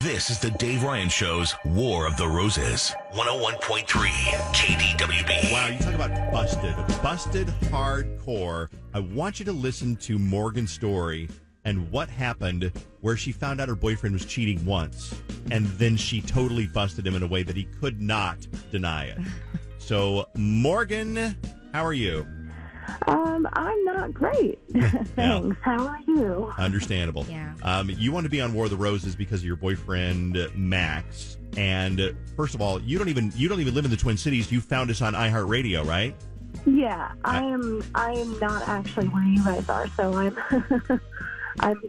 This is the Dave Ryan Show's War of the Roses. 101.3 KDWB. Wow, you talk about busted hardcore. I want you to listen to Morgan's story and what happened where she found out her boyfriend was cheating once, and then she totally busted him in a way that he could not deny it. So, Morgan, how are you? I'm not great. Thanks. Yeah. How are you? Understandable. Yeah. You want to be on War of the Roses because of your boyfriend Max. And first of all, you don't even live in the Twin Cities. You found us on iHeartRadio, right? Yeah, I am not actually where you guys are, so I'm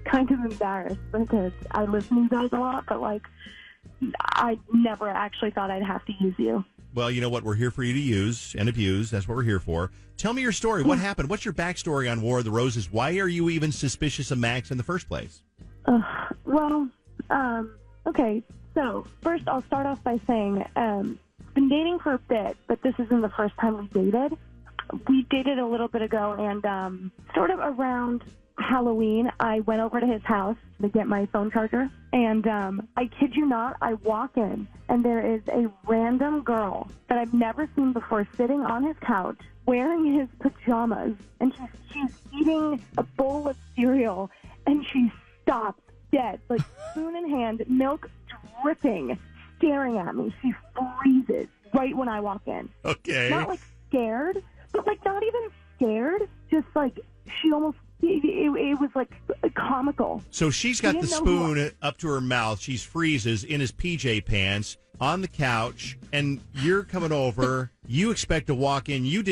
kind of embarrassed because I listen to you guys a lot, but I never actually thought I'd have to use you. Well, you know what? We're here for you to use and abuse. That's what we're here for. Tell me your story. What happened? What's your backstory on War of the Roses? Why are you even suspicious of Max in the first place? Okay. So first, I'll start off by saying, been dating for a bit, but this isn't the first time we dated. We dated a little bit ago, and sort of around Halloween, I went over to his house to get my phone charger, and I kid you not, I walk in, and there is a random girl that I've never seen before sitting on his couch, wearing his pajamas, and she's eating a bowl of cereal, and she stops dead, like spoon in hand, milk dripping, staring at me. She freezes right when I walk in. Okay. Not scared, but not even scared, just she almost, it was comical. So she's got the spoon up to her mouth. She freezes in his PJ pants on the couch, and you're coming over. You expect to walk in. You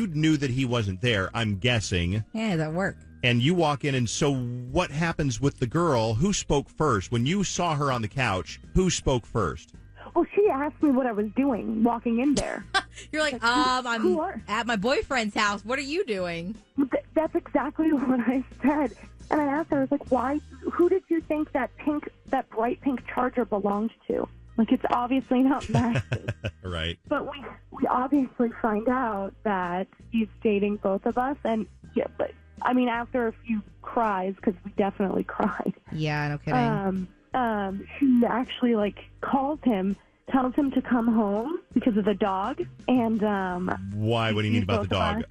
knew that he wasn't there, I'm guessing. Yeah, that worked. And you walk in, and so what happens with the girl? Who spoke first? When you saw her on the couch, who spoke first? Well, she asked me what I was doing walking in there. You're I'm at my boyfriend's house. What are you doing? That's exactly what I said. And I asked her, I was like, why? Who did you think that bright pink charger belonged to? It's obviously not Max's. Right. But we obviously find out that he's dating both of us. And, yeah, but, I mean, after a few cries, because we definitely cried. Yeah, no kidding. She actually, calls him, tells him to come home because of the dog. And why? What do you mean about the dog?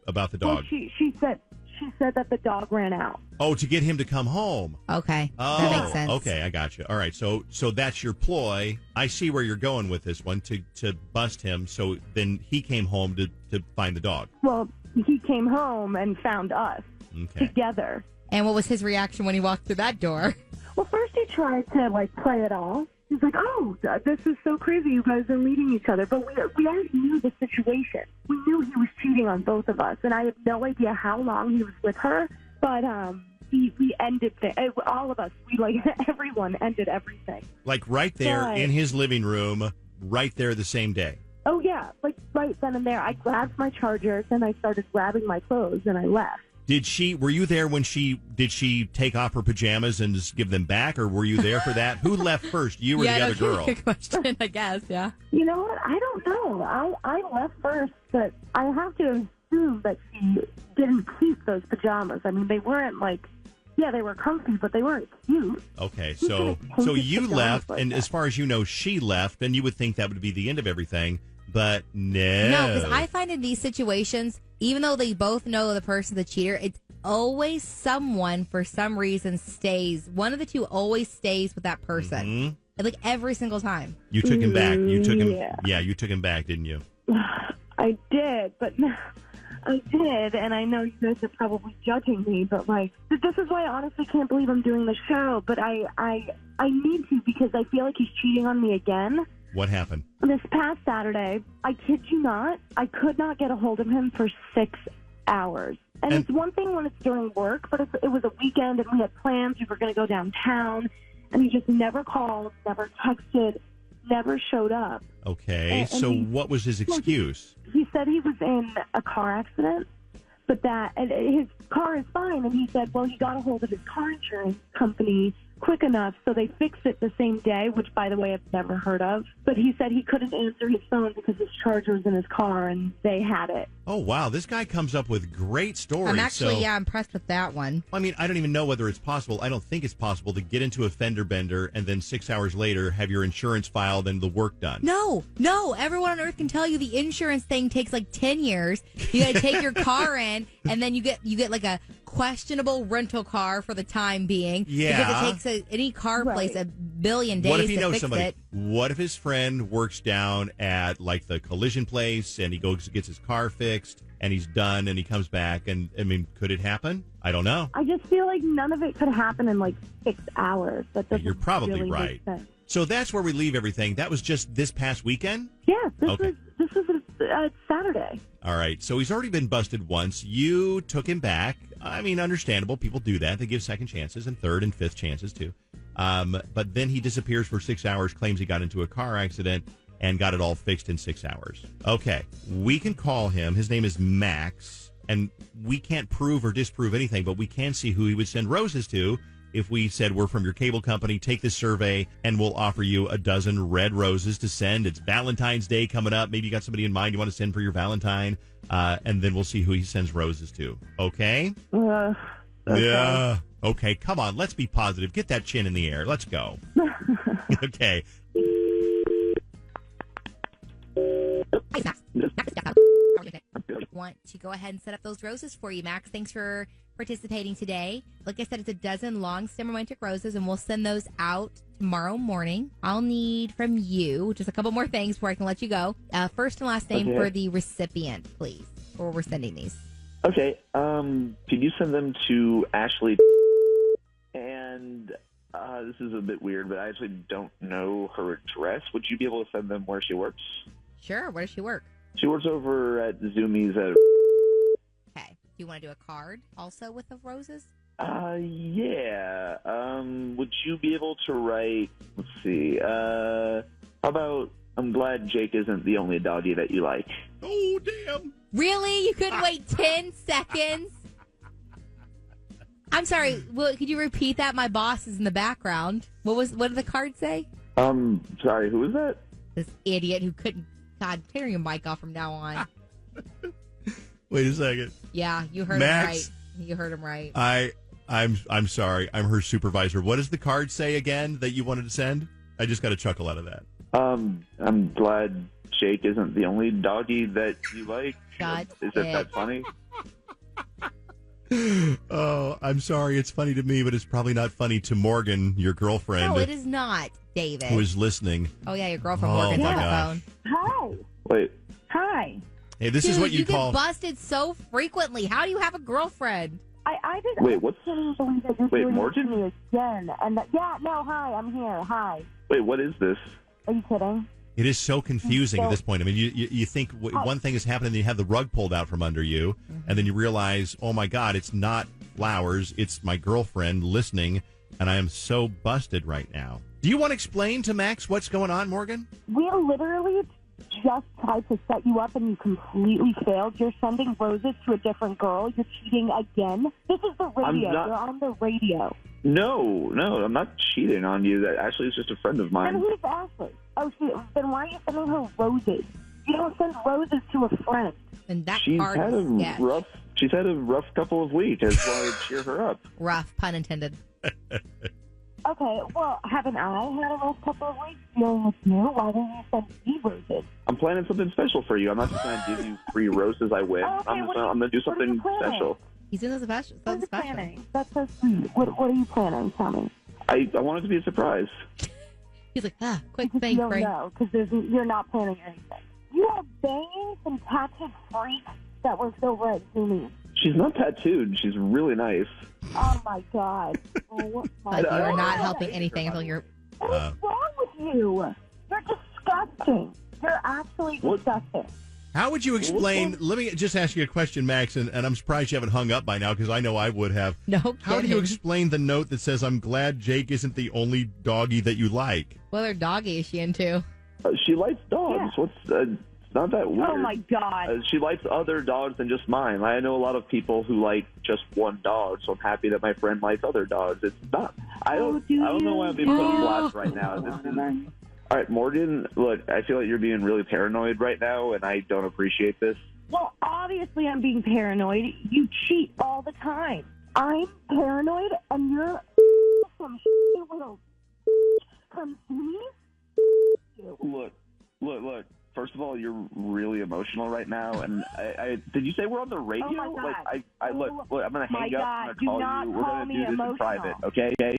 About the dog. Well, she said that the dog ran out. Oh, to get him to come home. Okay. Oh, that makes sense. Okay, I got you. All right, so that's your ploy. I see where you're going with this one, to bust him. So then he came home to find the dog. Well, he came home and found us together. And what was his reaction when he walked through that door? Well, first he tried to play it off. He's like, "Oh, this is so crazy. You guys are meeting each other." But we already knew the situation. We knew he was cheating on both of us, and I have no idea how long he was with her. But we ended all of us. Everyone ended everything. Right there in his living room, right there the same day. Oh yeah, right then and there. I grabbed my chargers and I started grabbing my clothes and I left. Were you there when did she take off her pajamas and just give them back, or were you there for that? Who left first, you or the other girl? Good question, I guess, yeah. You know what? I don't know. I left first, but I have to assume that she didn't keep those pajamas. I mean, they weren't they were comfy, but they weren't cute. Okay, so you left, and as far as you know, she left, and you would think that would be the end of everything, but no. No, because I find in these situations, even though they both know the person's the cheater, it's always someone, for some reason, stays. One of the two always stays with that person. Mm-hmm. Every single time. You took him back. You took him. Yeah, you took him back, didn't you? I did, but I did, and I know you guys are probably judging me, but this is why I honestly can't believe I'm doing the show. But I need to, because I feel like he's cheating on me again. What happened? This past Saturday, I kid you not, I could not get a hold of him for 6 hours. And it's one thing when it's during work, but it was a weekend and we had plans. We were going to go downtown, and he just never called, never texted, never showed up. Okay, so what was his excuse? He said he was in a car accident, but that his car is fine. And he said, well, he got a hold of his car insurance company quick enough, so they fixed it the same day, which, by the way, I've never heard of. But he said he couldn't answer his phone because his charger was in his car, and they had it. Oh, wow. This guy comes up with great stories. I'm actually, impressed with that one. I mean, I don't even know whether it's possible. I don't think it's possible to get into a fender bender and then 6 hours later have your insurance filed and the work done. No. Everyone on earth can tell you the insurance thing takes like 10 years. You got to take your car in, and then you get like a questionable rental car for the time being. Yeah. Because it takes any car place a billion days What if he to knows fix somebody? it. What if his friend works down at like the collision place and he goes gets his car fixed and he's done and he comes back? And I mean, could it happen? I don't know. I just feel like none of it could happen in like 6 hours. That doesn't You're probably really right. make sense. So that's where we leave everything. That was just this past weekend? Yeah, this Okay. was Saturday. All right. So he's already been busted once. You took him back. I mean, understandable. People do that. They give second chances and third and fifth chances, too. But then he disappears for 6 hours, claims he got into a car accident, and got it all fixed in 6 hours. Okay. We can call him. His name is Max, and we can't prove or disprove anything, but we can see who he would send roses to if we said, we're from your cable company, take this survey, and we'll offer you a dozen red roses to send. It's Valentine's Day coming up. Maybe you got somebody in mind you want to send for your Valentine, and then we'll see who he sends roses to. Okay? Okay. Yeah. Okay, come on. Let's be positive. Get that chin in the air. Let's go. Okay. Want to go ahead and set up those roses for you, Max. Thanks for participating today. Like I said, it's a dozen long stem romantic roses, and we'll send those out tomorrow morning. I'll need from you just a couple more things before I can let you go. First and last name for the recipient, please, or we're sending these. Okay. Could you send them to Ashley? And this is a bit weird, but I actually don't know her address. Would you be able to send them where she works? Sure. Where does she work? She works over at Zoomies at... Okay. Do you want to do a card also with the roses? Yeah. Would you be able to write... Let's see. How about... I'm glad Jake isn't the only doggy that you like. Oh, damn. Really? You couldn't wait 10 seconds? I'm sorry. Well, could you repeat that? My boss is in the background. What did the card say? Sorry, who was that? This idiot who couldn't... God, turn your mic off from now on. Wait a second. Yeah, you heard Max, him right. You heard him right. I'm sorry. I'm her supervisor. What does the card say again that you wanted to send? I just got a chuckle out of that. I'm glad Jake isn't the only doggy that you like. Shut Is it that funny? Oh, I'm sorry. It's funny to me, but it's probably not funny to Morgan, your girlfriend. No, it is not, David. Who is listening. Oh, yeah, your girlfriend Oh, Morgan's my on the gosh. phone. Hi. Wait. Hi. Hey, this Dude, is what you call... get busted so frequently. How do you have a girlfriend? I did. Wait, what's... I can't believe that you're Wait, doing Morgan? this to me again. And hi, I'm here. Hi. Wait, what is this? Are you kidding? It is so confusing at this point. I mean, you think one thing is happening, then you have the rug pulled out from under you, and then you realize, oh, my God, it's not flowers. It's my girlfriend listening, and I am so busted right now. Do you want to explain to Max what's going on, Morgan? We literally just tried to set you up, and you completely failed. You're sending roses to a different girl. You're cheating again. This is the radio. You're on the radio. No, I'm not cheating on you. That actually is just a friend of mine. And who's Ashley? Oh, then why are you sending her roses? You don't send roses to a friend. And that She's card had is sketch. She's had a rough couple of weeks. That's why I cheer her up. Rough, pun intended. Okay, well, haven't I had a rough couple of weeks dealing with you? Why don't you send me roses? I'm planning something special for you. I'm not just going to give you free roses I win. Okay, I'm going to do something special. He's in the special. What are you special. planning? That's so sweet. What are you planning? Tell me. I want it to be a surprise. He's like, quick You thing, don't Frank. know, because you're not planning anything. You are banging some tattooed freaks that works over at Zoomies. She's not tattooed. She's really nice. Oh, my God. Oh, my But you are God. not helping anything until you're... What's wrong with you? You're disgusting. You're actually disgusting. How would you explain... Let me just ask you a question, Max, and I'm surprised you haven't hung up by now, because I know I would have. No How do you kidding. explain the note that says, I'm glad Jake isn't the only doggy that you like? What other doggy is she into? She likes dogs. Yeah. It's not that weird. Oh, my God. She likes other dogs than just mine. I know a lot of people who like just one dog, so I'm happy that my friend likes other dogs. It's not. I don't know why I'm being put on blast right now. All right, Morgan, look, I feel like you're being really paranoid right now, and I don't appreciate this. Well, obviously I'm being paranoid. You cheat all the time. I'm paranoid, and you're some little come to me? Look. First of all, you're really emotional right now, and I did you say we're on the radio? Oh my God. Like, look, I'm gonna hang up. I'm gonna call you. We're gonna do this in private, okay?